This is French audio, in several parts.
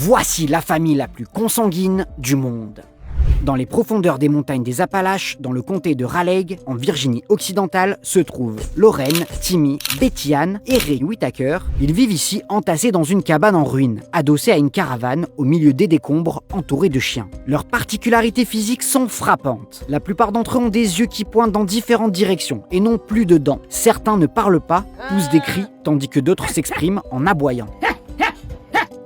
Voici la famille la plus consanguine du monde. Dans les profondeurs des montagnes des Appalaches, dans le comté de Raleigh, en Virginie occidentale, se trouvent Lorraine, Timmy, Betty Ann et Ray Whitaker. Ils vivent ici entassés dans une cabane en ruine, adossée à une caravane au milieu des décombres, entourés de chiens. Leurs particularités physiques sont frappantes. La plupart d'entre eux ont des yeux qui pointent dans différentes directions et n'ont plus de dents. Certains ne parlent pas, poussent des cris, tandis que d'autres s'expriment en aboyant.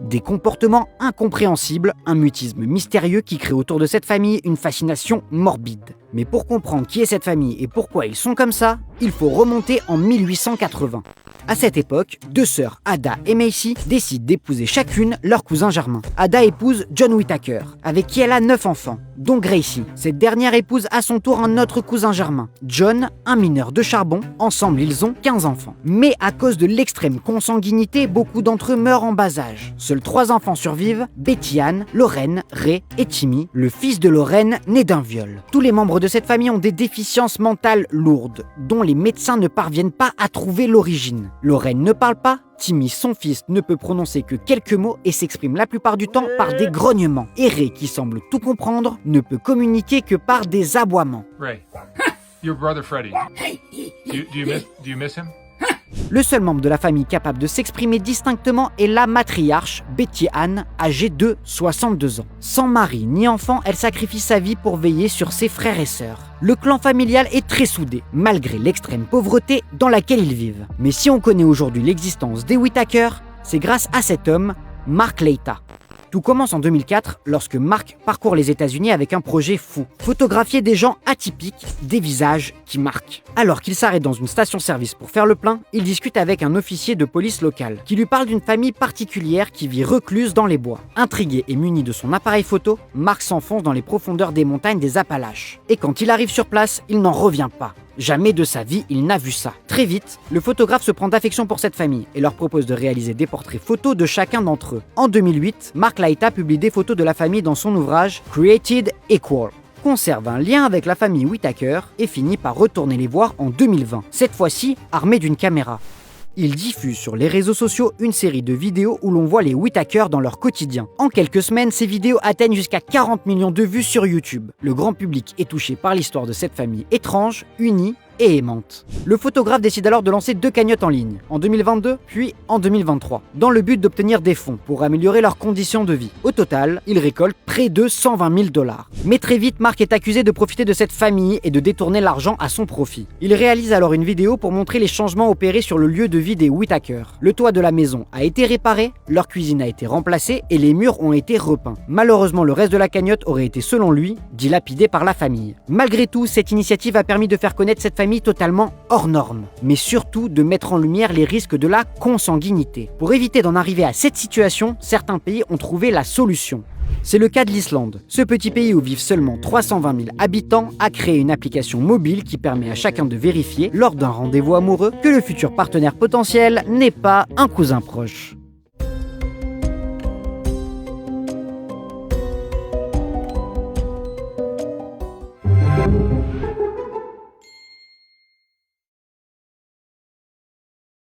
Des comportements incompréhensibles, un mutisme mystérieux qui crée autour de cette famille une fascination morbide. Mais pour comprendre qui est cette famille et pourquoi ils sont comme ça, il faut remonter en 1880. À cette époque, deux sœurs, Ada et Macy, décident d'épouser chacune leur cousin germain. Ada épouse John Whitaker, avec qui elle a 9 enfants, dont Gracie. Cette dernière épouse à son tour un autre cousin germain, John, un mineur de charbon. Ensemble, ils ont 15 enfants. Mais à cause de l'extrême consanguinité, beaucoup d'entre eux meurent en bas âge. Seuls 3 enfants survivent, Betty Ann, Lorraine, Ray et Timmy, le fils de Lorraine, né d'un viol. Tous les membres de cette famille ont des déficiences mentales lourdes, dont les médecins ne parviennent pas à trouver l'origine. Lorraine ne parle pas, Timmy, son fils, ne peut prononcer que quelques mots et s'exprime la plupart du temps par des grognements. Et Ray, qui semble tout comprendre, ne peut communiquer que par des aboiements. Ray, your brother Freddie. Do you miss him? Le seul membre de la famille capable de s'exprimer distinctement est la matriarche, Betty Ann, âgée de 62 ans. Sans mari ni enfant, elle sacrifie sa vie pour veiller sur ses frères et sœurs. Le clan familial est très soudé, malgré l'extrême pauvreté dans laquelle ils vivent. Mais si on connaît aujourd'hui l'existence des Whitaker, c'est grâce à cet homme, Mark Laita. Tout commence en 2004 lorsque Mark parcourt les États-Unis avec un projet fou. Photographier des gens atypiques, des visages qui marquent. Alors qu'il s'arrête dans une station-service pour faire le plein, il discute avec un officier de police local qui lui parle d'une famille particulière qui vit recluse dans les bois. Intrigué et muni de son appareil photo, Mark s'enfonce dans les profondeurs des montagnes des Appalaches. Et quand il arrive sur place, il n'en revient pas. Jamais de sa vie, il n'a vu ça. Très vite, le photographe se prend d'affection pour cette famille et leur propose de réaliser des portraits photos de chacun d'entre eux. En 2008, Mark Laita publie des photos de la famille dans son ouvrage Created Equal. Conserve un lien avec la famille Whitaker et finit par retourner les voir en 2020, cette fois-ci armé d'une caméra. Il diffuse sur les réseaux sociaux une série de vidéos où l'on voit les Whitaker dans leur quotidien. En quelques semaines, ces vidéos atteignent jusqu'à 40 millions de vues sur YouTube. Le grand public est touché par l'histoire de cette famille étrange, unie et aimante. Le photographe décide alors de lancer 2 cagnottes en ligne, en 2022 puis en 2023, dans le but d'obtenir des fonds pour améliorer leurs conditions de vie. Au total, il récolte près de 120 000 $. Mais très vite, Mark est accusé de profiter de cette famille et de détourner l'argent à son profit. Il réalise alors une vidéo pour montrer les changements opérés sur le lieu de vie des Whitaker. Le toit de la maison a été réparé, leur cuisine a été remplacée et les murs ont été repeints. Malheureusement, le reste de la cagnotte aurait été, selon lui, dilapidé par la famille. Malgré tout, cette initiative a permis de faire connaître cette famille totalement hors norme, mais surtout de mettre en lumière les risques de la consanguinité. Pour éviter d'en arriver à cette situation, certains pays ont trouvé la solution. C'est le cas de l'Islande. Ce petit pays où vivent seulement 320 000 habitants a créé une application mobile qui permet à chacun de vérifier, lors d'un rendez-vous amoureux, que le futur partenaire potentiel n'est pas un cousin proche.